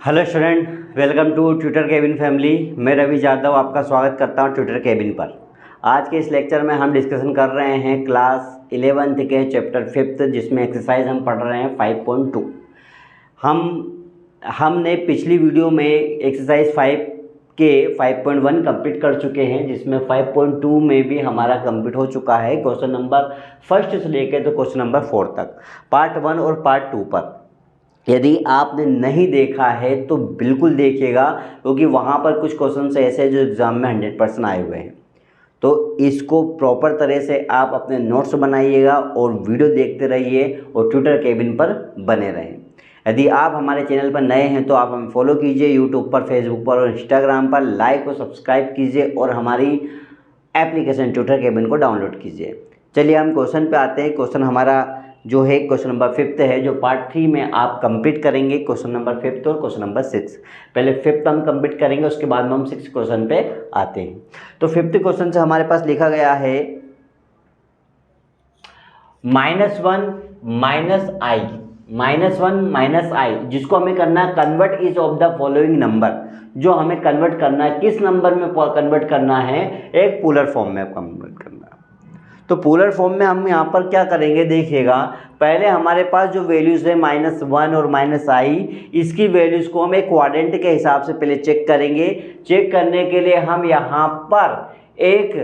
Hello student, welcome to tutor cabin family. मैं रवि यादव आपका स्वागत करता हूं ट्यूटर केबिन पर। आज के इस लेक्चर में हम डिस्कशन कर रहे हैं क्लास 11th के चैप्टर 5th, जिसमें एक्सरसाइज हम पढ़ रहे हैं 5.2। हमने पिछली वीडियो में एक्सरसाइज 5 के 5.1 कंप्लीट कर चुके हैं, जिसमें 5.2 में भी हमारा कंप्लीट हो चुका है। क्वेश्चन नंबर 1 से लेकर तो क्वेश्चन नंबर 4 तक, पार्ट 1 और पार्ट 2 पर। यदि आपने नहीं देखा है तो बिल्कुल देखिएगा, क्योंकि वहाँ पर कुछ क्वेश्चन ऐसे हैं जो एग्ज़ाम में 100% आए हुए हैं। तो इसको प्रॉपर तरह से आप अपने नोट्स बनाइएगा और वीडियो देखते रहिए और ट्यूटर केबिन पर बने रहें। यदि आप हमारे चैनल पर नए हैं तो आप हमें फॉलो कीजिए यूट्यूब पर, फेसबुक पर और इंस्टाग्राम पर। लाइक और सब्सक्राइब कीजिए और हमारी एप्लीकेशन ट्यूटर केबिन को डाउनलोड कीजिए। चलिए हम क्वेश्चन पे आते हैं। क्वेश्चन हमारा जो है क्वेश्चन नंबर 5 है, जो पार्ट 3 में आप कंप्लीट करेंगे। क्वेश्चन नंबर 5 और क्वेश्चन नंबर 6। पहले 5 हम कंप्लीट करेंगे, उसके बाद में हम 6 क्वेश्चन पे आते हैं। तो 5 क्वेश्चन से हमारे पास लिखा गया है -1 -i, जिसको हमें करना है convert each of the following number. जो हमें कन्वर्ट करना है, किस नंबर में कन्वर्ट करना है? एक पोलर फॉर्म में कन्वर्ट करना है। तो पोलर फॉर्म में हम यहाँ पर क्या करेंगे, देखिएगा। पहले हमारे पास जो वैल्यूज़ है -1 और -i, इसकी वैल्यूज़ को हम एक क्वाड्रेंट के हिसाब से पहले चेक करेंगे। चेक करने के लिए हम यहाँ पर एक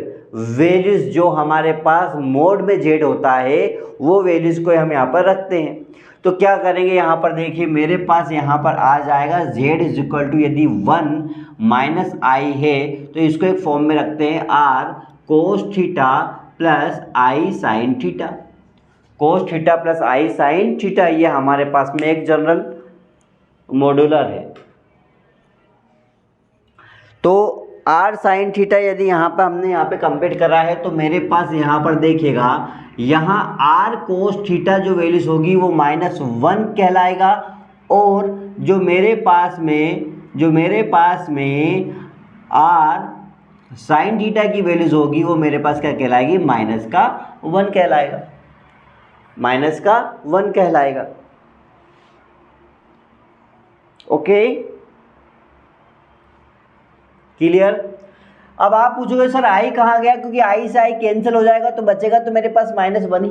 वैल्यूज़ जो हमारे पास मोड में z होता है, वो वैल्यूज़ को हम यहाँ पर रखते हैं। तो क्या करेंगे, यहाँ पर देखिए मेरे पास यहाँ पर आ जाएगा z = यदि 1 -i है तो इसको एक फॉर्म में रखते हैं r cos theta plus i sin theta. cos theta plus i sin theta, ये हमारे पास में एक जनरल मॉड्यूलर है। तो r sin थीटा यदि यहाँ पर हमने यहाँ पे कंप्लीट करा है तो मेरे पास यहाँ पर देखिएगा, यहाँ r cos थीटा जो वैल्यूज होगी वो -1 कहलाएगा। और जो मेरे पास में r साइन थीटा की वैल्यूज होगी वो मेरे पास क्या कहलाएगी? -1 कहलाएगा। -1 कहलाएगा। Okay, clear? अब आप पूछोगे सर i कहाँ गया, क्योंकि i से i कैंसिल हो जाएगा तो बचेगा तो मेरे पास -1 ही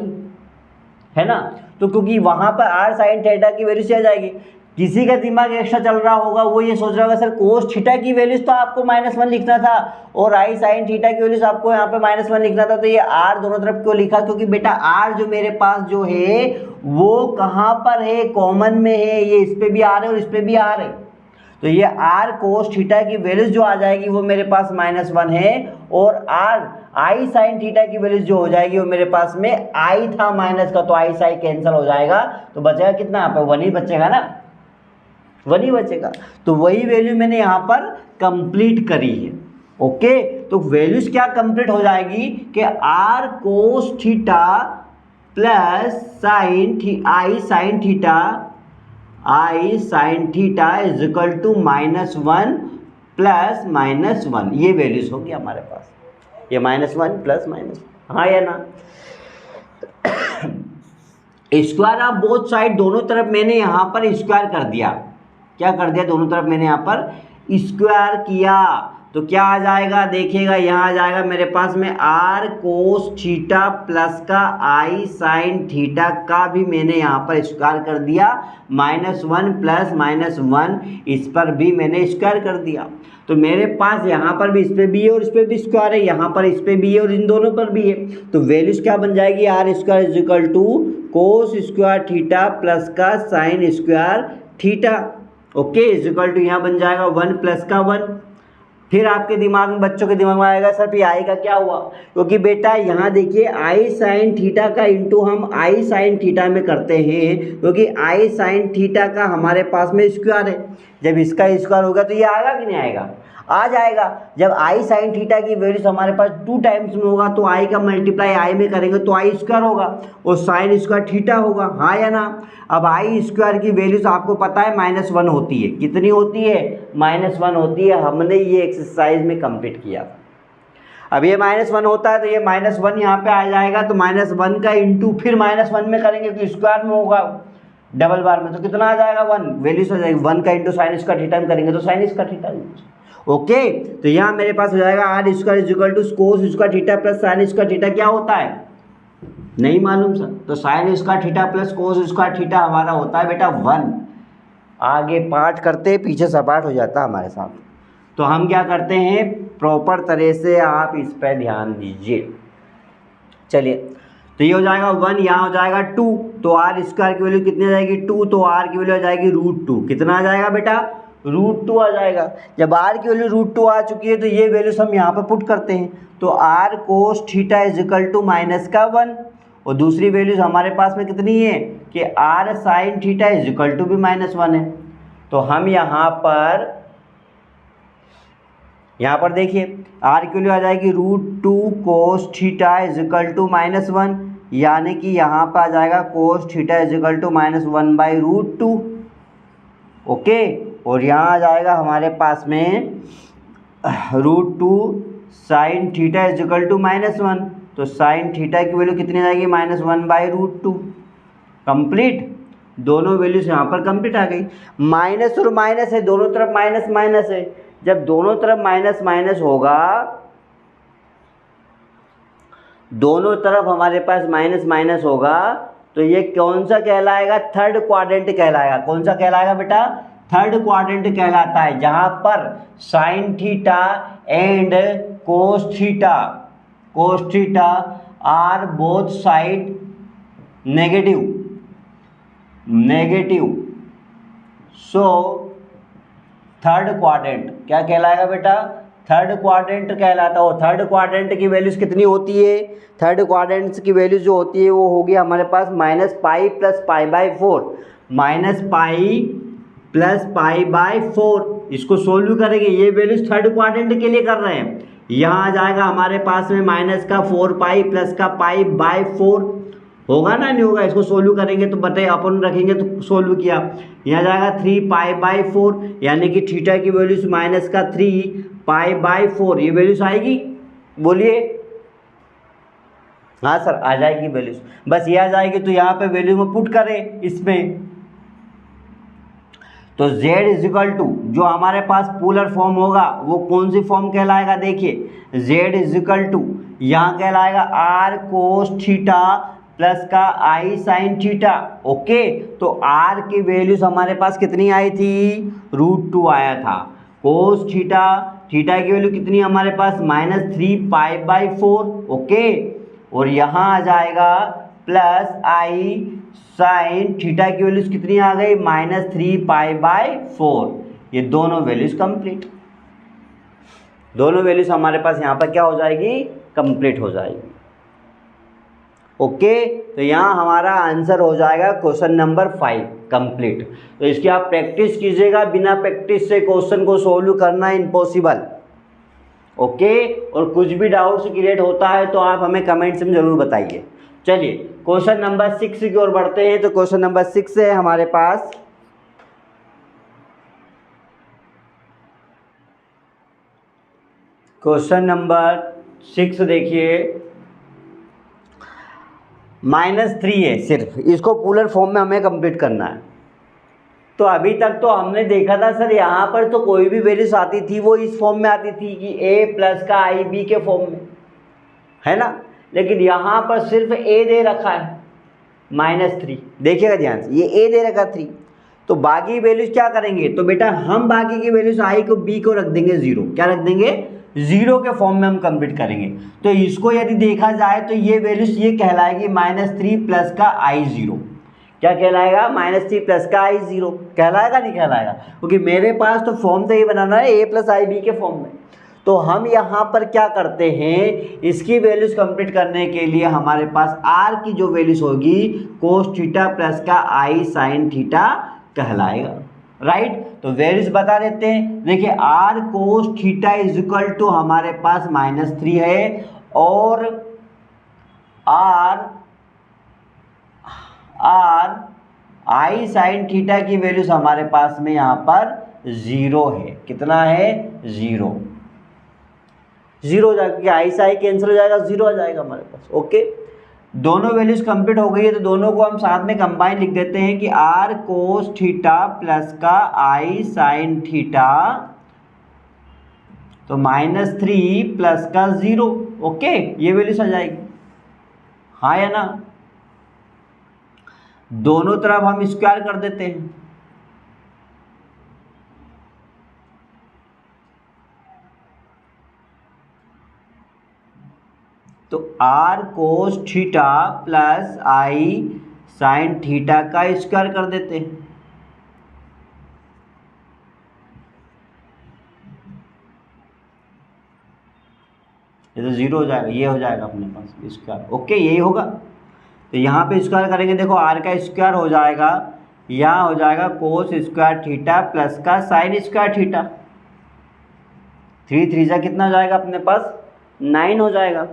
है ना। तो क्योंकि वहां पर r साइन थीटा की वैल्यू से आ जाएगी। किसी का दिमाग एक्स्ट्रा चल रहा होगा, वो ये सोच रहा होगा सर कोस थीटा की वैल्यूज तो आपको -1 लिखना था और i साइन थीटा की वैल्यूज आपको यहाँ पे -1 लिखना था, तो ये r दोनों तरफ क्यों लिखा? क्योंकि बेटा r जो मेरे पास जो है वो कहाँ पर है? कॉमन में है। ये इस पे भी r है और इस पे भी r है। तो ये r कोस थीटा की वैल्यूज जो आ जाएगी वो मेरे पास -1 है, और i साइन थीटा की वैल्यूज जो हो जाएगी वो मेरे पास में i था माइनस का, तो i से i कैंसिल हो जाएगा तो बचेगा कितना? यहाँ पे 1 ही बचेगा ना, 1 ही बचेगा। तो वही वैल्यू मैंने यहाँ पर कंप्लीट करी है। ओके, तो वैल्यूज क्या कंप्लीट हो जाएगी कि r cos theta plus i sine theta is equal to -1 plus -1, ये वैल्यूज होगी हमारे पास। ये -1 प्लस -1, हाँ या ना? स्क्वायर ऑफ बोथ साइड, दोनों तरफ मैंने यहाँ पर स्क्वायर कर दिया। क्या कर दिया? दोनों तरफ मैंने यहाँ पर स्क्वायर किया। तो क्या आ जाएगा? देखिएगा यहाँ आ जाएगा मेरे पास में r कोस थीटा प्लस का i साइन थीटा का भी मैंने यहाँ पर स्क्वायर कर दिया। -1 प्लस -1, इस पर भी मैंने स्क्वायर कर दिया। तो मेरे पास यहाँ पर भी, इस पे भी है और इस पे भी स्क्वायर है, यहाँ पर इस पे भी है और इन दोनों पर भी है। तो वैल्यूज क्या बन जाएगी? r square is equal to cos square theta plus का sine square theta. Okay, is equal to यहाँ बन जाएगा 1 प्लस का 1। फिर आपके दिमाग में, बच्चों के दिमाग में आएगा सर फिर i का क्या हुआ? क्योंकि बेटा यहाँ देखिए i साइन थीटा का इंटू हम i साइन थीटा में करते हैं, क्योंकि i साइन थीटा का हमारे पास में स्क्वायर है। जब इसका स्क्वायर होगा तो ये आएगा कि नहीं आएगा? आ जाएगा। जब i साइन थीटा की वैल्यूज हमारे पास 2 टाइम्स में होगा तो i का मल्टीप्लाई i में करेंगे तो i स्क्वायर होगा और साइन स्क्वायर थीटा होगा, हाँ या ना? अब i स्क्वायर की वैल्यूज आपको पता है -1 होती है। कितनी होती है? -1 होती है। हमने ये एक्सरसाइज में कंप्लीट किया। अब ये -1 होता है तो ये -1 यहाँ पे आ जाएगा, तो -1 का इंटू फिर -1 में करेंगे तो स्क्वायर में होगा। डबल बार में तो कितना आ जाएगा 1, वैल्यूज आ जाएगी 1 का इंटू साइन स्क्वायर थीटा करेंगे तो साइन स्क्वायर थीटा। ओके, तो यहाँ मेरे पास हो जाएगा R square is equal to cos square theta plus sine square theta क्या होता है नहीं मालूम सर, तो sine square theta plus cos square theta हमारा होता है बेटा 1। आगे पाठ करते पीछे सपाट हो जाता हमारे साथ, तो हम क्या करते हैं प्रॉपर तरह से आप इस पर ध्यान दीजिए। चलिए, तो ये हो जाएगा 1, यहाँ हो जाएगा 2, तो आर स्क्वायर की वैल्यू कितनी आ जाएगी 2, तो आर की वैल्यू आ जाएगी √2। कितना आ जाएगा बेटा √2 आ जाएगा। जब आर की वैल्यू √2 आ चुकी है तो ये वैल्यूज हम यहाँ पर पुट करते हैं, तो R cos theta is equal to -1, और दूसरी वैल्यूज हमारे पास में कितनी है कि R sine theta is equal to भी -1 है। तो हम यहाँ पर देखिए आर की वैल्यू आ जाएगी √2 cos theta is equal to -1, यानी कि यहाँ पर आ जाएगा cos theta is equal to -1/√2। Okay, और यहाँ आ जाएगा हमारे पास में √2 sine theta is equal to -1, तो साइन थीटा की वैल्यू कितनी आ जाएगी -1/√2। कंप्लीट, दोनों वैल्यूज यहाँ पर कंप्लीट आ गई। माइनस और माइनस है, दोनों तरफ माइनस माइनस है। जब दोनों तरफ माइनस माइनस होगा, दोनों तरफ हमारे पास माइनस माइनस होगा, तो ये कौन सा कहलाएगा थर्ड क्वाड्रेंट कहलाएगा। कौन सा कहलाएगा बेटा थर्ड क्वाड्रेंट कहलाता है, जहां पर sine theta and cos theta are both side negative. So third quadrant क्या कहलाएगा बेटा थर्ड क्वाड्रेंट कहलाता है। थर्ड क्वाड्रेंट की वैल्यूज कितनी होती है, थर्ड क्वाड्रेंट की वैल्यूज जो होती है वो होगी हमारे पास -π + π/4, -π + π/4। इसको सोल्व करेंगे, ये वैल्यूज थर्ड क्वाड्रेंट के लिए कर रहे हैं। यहाँ आ जाएगा हमारे पास में -4π + π/4 होगा ना, नहीं होगा। इसको सोल्व करेंगे तो बताइए, अपन रखेंगे तो सोल्व किया, यहाँ जाएगा 3π/4, यानी कि थीटा की वैल्यूज -3π/4, ये वैल्यूज आएगी, बोलिए। हाँ सर आ जाएगी वैल्यूज, बस ये आ जाएगी। तो यहाँ पे वैल्यू में पुट करें इसमें, तो z इज इक्वल टू जो हमारे पास पोलर फॉर्म होगा वो कौन सी फॉर्म कहलाएगा, देखिए z इज इक्वल टू यहाँ कहलाएगा r कोस थीटा प्लस का i साइन थीटा। ओके, तो r की वैल्यूज हमारे पास कितनी आई थी √2 आया था। कोस थीटा की वैल्यू कितनी हमारे पास -3π/4। ओके, और यहाँ आ जाएगा प्लस i साइन थीटा की वैल्यूज कितनी आ गई -3π/4। ये दोनों वैल्यूज कंप्लीट, दोनों वैल्यूज हमारे पास यहाँ पर क्या हो जाएगी कंप्लीट हो जाएगी। ओके, तो यहाँ हमारा आंसर हो जाएगा क्वेश्चन नंबर 5 कंप्लीट। तो इसकी आप प्रैक्टिस कीजिएगा, बिना प्रैक्टिस से क्वेश्चन को सोल्व करना इम्पॉसिबल। ओके, और कुछ भी डाउट्स क्रिएट होता है तो आप हमें कमेंट्स में ज़रूर बताइए। चलिए क्वेश्चन नंबर 6 की ओर बढ़ते हैं। तो क्वेश्चन नंबर 6 है हमारे पास, क्वेश्चन नंबर 6 देखिए, -3 है सिर्फ, इसको पोलर फॉर्म में हमें कंप्लीट करना है। तो अभी तक तो हमने देखा था सर यहाँ पर तो कोई भी वैल्यूज आती थी वो इस फॉर्म में आती थी कि a प्लस का i b के फॉर्म में, है ना। लेकिन यहाँ पर सिर्फ a दे रखा है -3, देखिएगा ध्यान से, ये a दे रखा 3, तो बाकी वैल्यूज क्या करेंगे, तो बेटा हम बाकी की वैल्यूज i को b को रख देंगे 0, क्या रख देंगे 0 के फॉर्म में हम कंप्लीट करेंगे। तो इसको यदि देखा जाए तो ये वैल्यूज ये कहलाएगी -3 प्लस का i0, क्या कहलाएगा -3 प्लस का i0 कहलाएगा, नहीं कहलाएगा, क्योंकि मेरे पास तो फॉर्म तो ये बनाना है a प्लस i b के फॉर्म में। तो हम यहाँ पर क्या करते हैं, इसकी वैल्यूज कंप्लीट करने के लिए हमारे पास r की जो वैल्यूज होगी कोस थीटा प्लस का i साइन थीटा कहलाएगा, राइट। तो वैल्यूज बता देते हैं, देखिए r cos theta is equal to हमारे पास -3 है, और r i साइन थीटा की वैल्यूज हमारे पास में यहाँ पर 0 है। कितना है 0 हो जाएगा, क्योंकि i से i कैंसिल हो जाएगा, 0 आ जाएगा हमारे पास। ओके, दोनों वैल्यूज कंप्लीट हो गई है, तो दोनों को हम साथ में कंबाइन लिख देते हैं कि आर कोस थीटा प्लस का आई साइन थीटा, तो -3 प्लस का 0। ओके, ये वैल्यूज आ जाएगी, हाँ या ना। दोनों तरफ हम स्क्वायर कर देते हैं, तो R cos theta plus i sine theta का स्क्वायर कर देते हैं। ये तो 0 हो जाएगा, ये हो जाएगा अपने पास स्क्वायर। ओके, यही होगा। तो यहाँ पे स्क्वायर करेंगे, देखो आर का स्क्वायर हो जाएगा, यहाँ हो जाएगा कोस स्क्वायर थीटा प्लस का साइन स्क्वायर थीटा। 3 3 जा कितना हो जाएगा अपने पास, 9 हो जाएगा।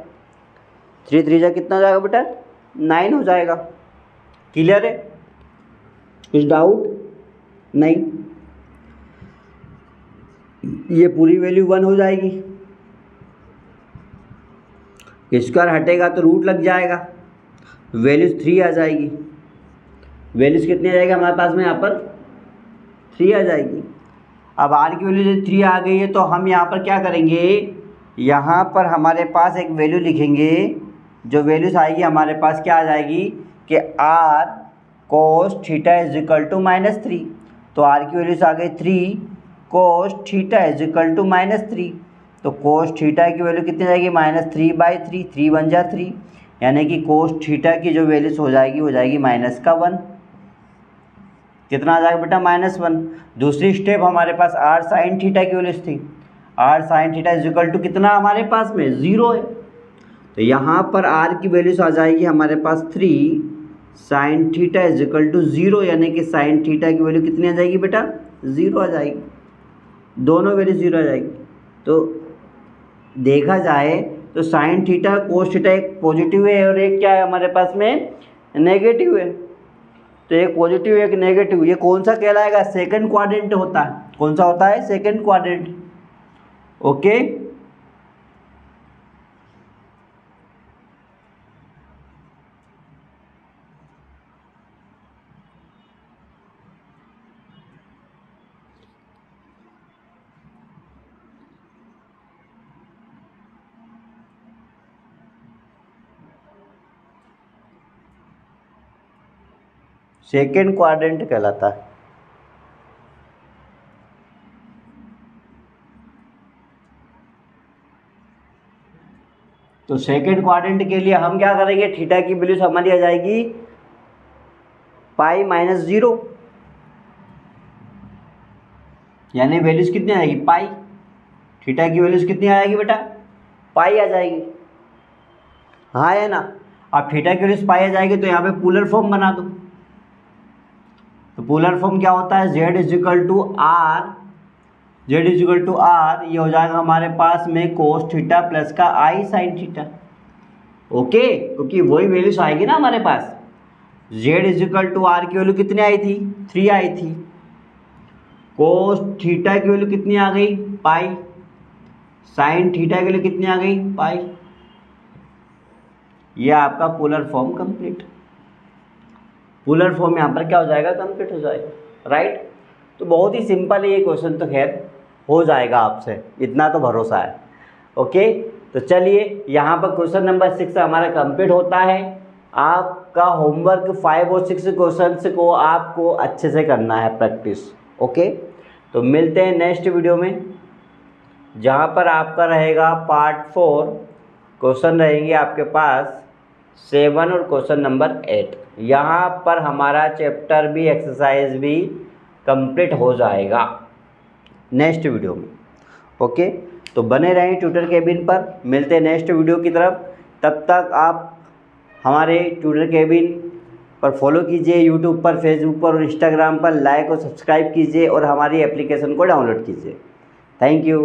3 3 जा कितना हो जाएगा बेटा, 9 हो जाएगा। क्लियर है, कुछ डाउट नहीं। ये पूरी वैल्यू 1 हो जाएगी, स्क्वायर हटेगा तो रूट लग जाएगा, वैल्यूज 3 आ जाएगी। वैल्यूज कितनी आ जाएगी हमारे पास में, यहाँ पर 3 आ जाएगी। अब आर की वैल्यू जब 3 आ गई है, तो हम यहाँ पर क्या करेंगे, यहाँ पर हमारे पास एक वैल्यू लिखेंगे, जो वैल्यूज आएगी हमारे पास क्या आ जाएगी कि R cos theta is equal to -3। तो आर की वैल्यूज आ गई 3, cos theta is equal to -3। तो कोस थीटा की वैल्यू कितनी जाएगी, -3/3, 3 बन जा 3, यानी कि कोस थीटा की जो वैल्यूज हो जाएगी वो जाएगी -1। कितना आ जाएगा बेटा, -1। दूसरी स्टेप हमारे पास आर साइन थीटा की वैल्यूज थी, R sine theta is equal to कितना हमारे पास में 0 है। तो यहाँ पर आर की वैल्यूज आ जाएगी हमारे पास 3 sine theta is equal to 0, यानी कि साइन थीटा की वैल्यू कितनी आ जाएगी बेटा, 0 आ जाएगी। दोनों वैल्यू 0 आ जाएगी। तो देखा जाए तो साइन थीटा कोस थीटा एक पॉजिटिव है और एक क्या है हमारे पास में, नेगेटिव है। तो एक पॉजिटिव एक नेगेटिव, ये कौन सा कहलाएगा, सेकंड क्वाड्रेंट होता है। कौन सा होता है, second quadrant. Okay, second quadrant कहलाता है। तो सेकेंड क्वाड्रेंट के लिए हम क्या करेंगे, थीटा की वैल्यूज हमारी आ जाएगी π-0, यानी वैल्यूज कितनी आएगी, पाई। थीटा की वैल्यूज कितनी आएगी बेटा, पाई आ जाएगी, हाँ है ना। अब थीटा की वैल्यूज पाई आ जाएगी, तो यहाँ पे पोलर फॉर्म बना दो। तो पोलर फॉर्म क्या होता है, z is equal to R, z is equal to R, ये हो जाएगा हमारे पास में कोस थीटा प्लस का आई साइन थीटा। ओके, क्योंकि वही वैल्यूज आएगी ना हमारे पास। z is equal to R की वैल्यू कितनी आई थी, 3 आई थी। कोस थीटा की वैल्यू कितनी आ गई, पाई। साइन थीटा की वैल्यू कितनी आ गई, पाई। ये आपका polar form complete. Polar form यहाँ पर क्या हो जाएगा, कंप्लीट हो जाएगा, राइट। तो बहुत ही सिंपल है ये क्वेश्चन, तो खैर हो जाएगा आपसे, इतना तो भरोसा है। ओके, तो चलिए यहाँ पर क्वेश्चन नंबर 6 हमारा कंप्लीट होता है। आपका होमवर्क 5 और 6 क्वेश्चन को आपको अच्छे से करना है प्रैक्टिस। ओके, तो मिलते हैं नेक्स्ट वीडियो में, जहाँ पर आपका रहेगा पार्ट 4। क्वेश्चन रहेंगे आपके पास 7 और क्वेश्चन नंबर 8। यहाँ पर हमारा चैप्टर भी एक्सरसाइज भी कंप्लीट हो जाएगा नेक्स्ट वीडियो में। ओके, तो बने रहें ट्यूटर केबिन पर, मिलते हैं नेक्स्ट वीडियो की तरफ। तब तक आप हमारे ट्यूटर केबिन पर फॉलो कीजिए, यूट्यूब पर, फेसबुक पर और इंस्टाग्राम पर लाइक और सब्सक्राइब कीजिए और हमारी एप्लीकेशन को डाउनलोड कीजिए। Thank you.